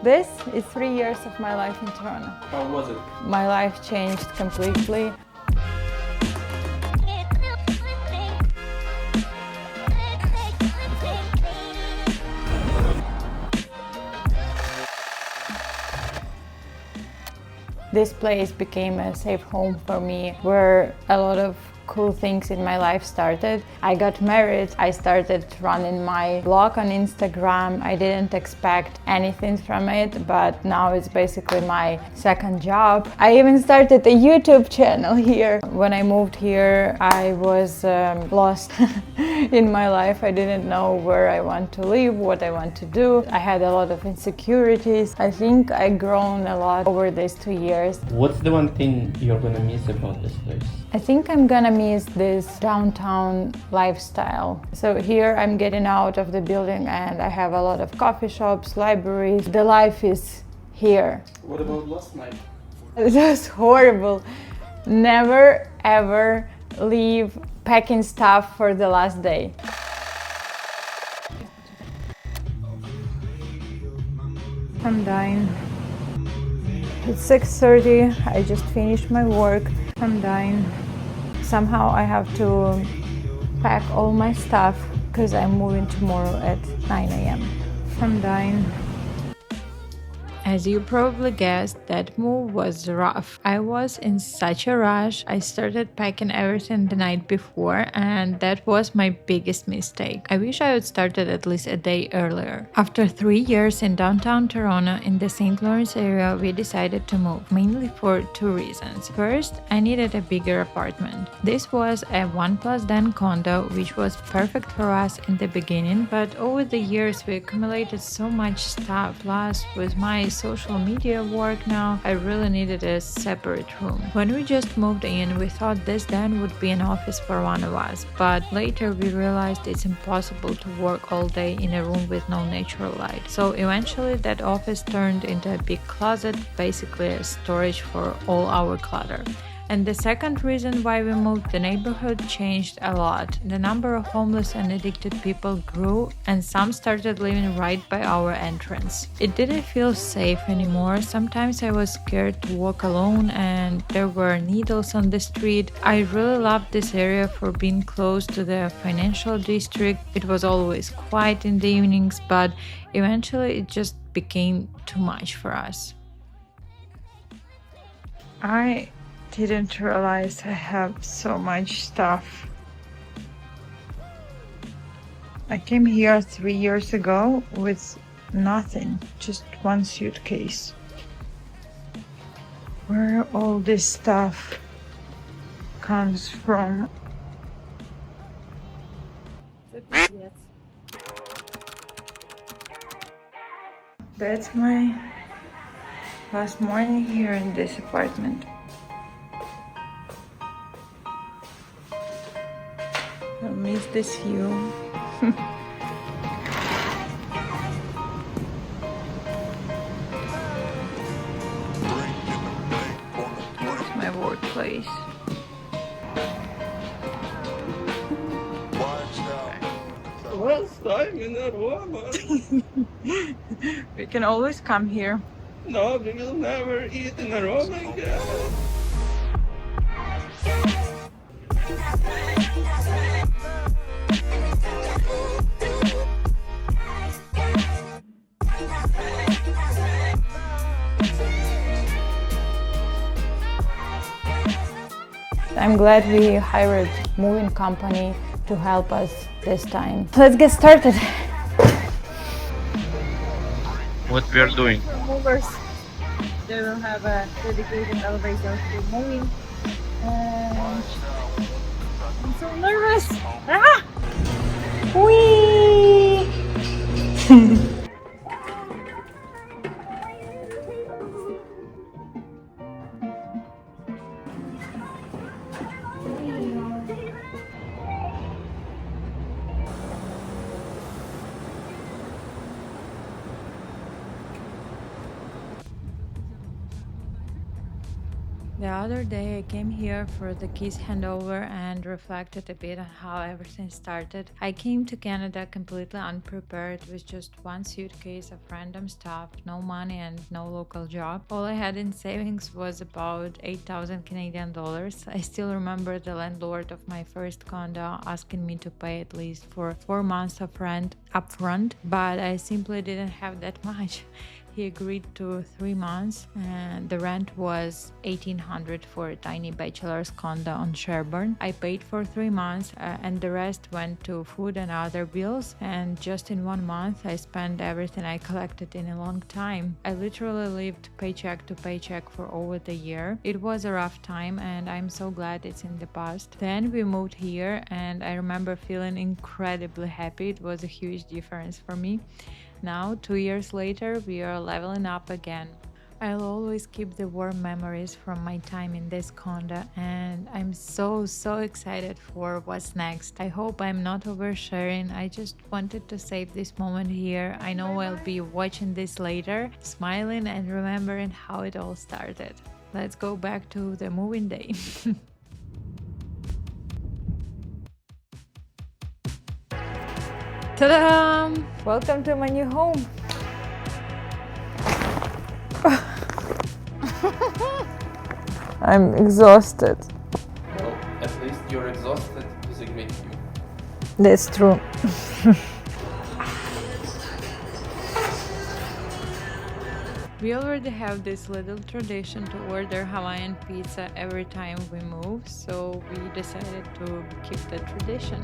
This is 3 years of my life in Toronto. How was it? My life changed completely. This place became a safe home for me, where a lot of cool things in my life started. I got married, I started running my blog on Instagram. I didn't expect anything from it, but now it's basically my second job. I even started a YouTube channel here. When I moved here, I was lost in my life. I didn't know where I want to live, what I want to do. I had a lot of insecurities. I think I've grown a lot over these 2 years. What's the one thing you're gonna miss about this place? I think I'm gonna miss this downtown lifestyle. So here I'm getting out of the building and I have a lot of coffee shops, libraries. The life is here. What about last night? It was horrible. Never ever leave packing stuff for the last day. I'm dying. It's 6:30. I just finished my work. I'm dying. Somehow I have to pack all my stuff because I'm moving tomorrow at 9 a.m. I'm dying. As you probably guessed, that move was rough. I was in such a rush. I started packing everything the night before, and that was my biggest mistake. I wish I had started at least a day earlier. After 3 years in downtown Toronto in the St. Lawrence area, we decided to move, mainly for 2 reasons. First, I needed a bigger apartment. This was a 1+den condo, which was perfect for us in the beginning, but over the years we accumulated so much stuff. Plus, with my social media work now, I really needed a separate room. When we just moved in, we thought this den would be an office for one of us, but later we realized it's impossible to work all day in a room with no natural light. So eventually that office turned into a big closet, basically a storage for all our clutter. And the second reason why we moved, the neighborhood changed a lot. The number of homeless and addicted people grew, and some started living right by our entrance. It didn't feel safe anymore. Sometimes I was scared to walk alone, and there were needles on the street. I really loved this area for being close to the financial district. It was always quiet in the evenings, but eventually it just became too much for us. I didn't realize I have so much stuff. I came here 3 years ago with nothing, just one suitcase. Where all this stuff comes from. That's my last morning here in this apartment. I miss this view. It's my workplace. Last time in Roma. We can always come here. No, we will never eat in Roma again. I'm glad we hired a moving company to help us this time. Let's get started. What we are doing? Movers, they will have a dedicated elevator for moving. And I'm so nervous. Ah! Whee! The other day I came here for the keys handover and reflected a bit on how everything started. I came to Canada completely unprepared with just one suitcase of random stuff, no money and no local job. All I had in savings was about 8,000 Canadian dollars. I still remember the landlord of my first condo asking me to pay at least for 4 months of rent upfront, but I simply didn't have that much. He agreed to 3 months, and the rent was $1,800 for a tiny bachelor's condo on Sherbourne. I paid for 3 months, and the rest went to food and other bills. And just in 1 month, I spent everything I collected in a long time. I literally lived paycheck to paycheck for over the year. It was a rough time, and I'm so glad it's in the past. Then we moved here, and I remember feeling incredibly happy. It was a huge difference for me. Now, 2 years later, we are leveling up again. I'll always keep the warm memories from my time in this condo, and I'm so excited for what's next. I hope I'm not oversharing. I just wanted to save this moment here. I know I'll be watching this later, smiling and remembering how it all started. Let's go back to the moving day. Ta-da! Welcome to my new home. I'm exhausted. Well, at least you're exhausted using me. That's true. We already have this little tradition to order Hawaiian pizza every time we move, so we decided to keep the tradition.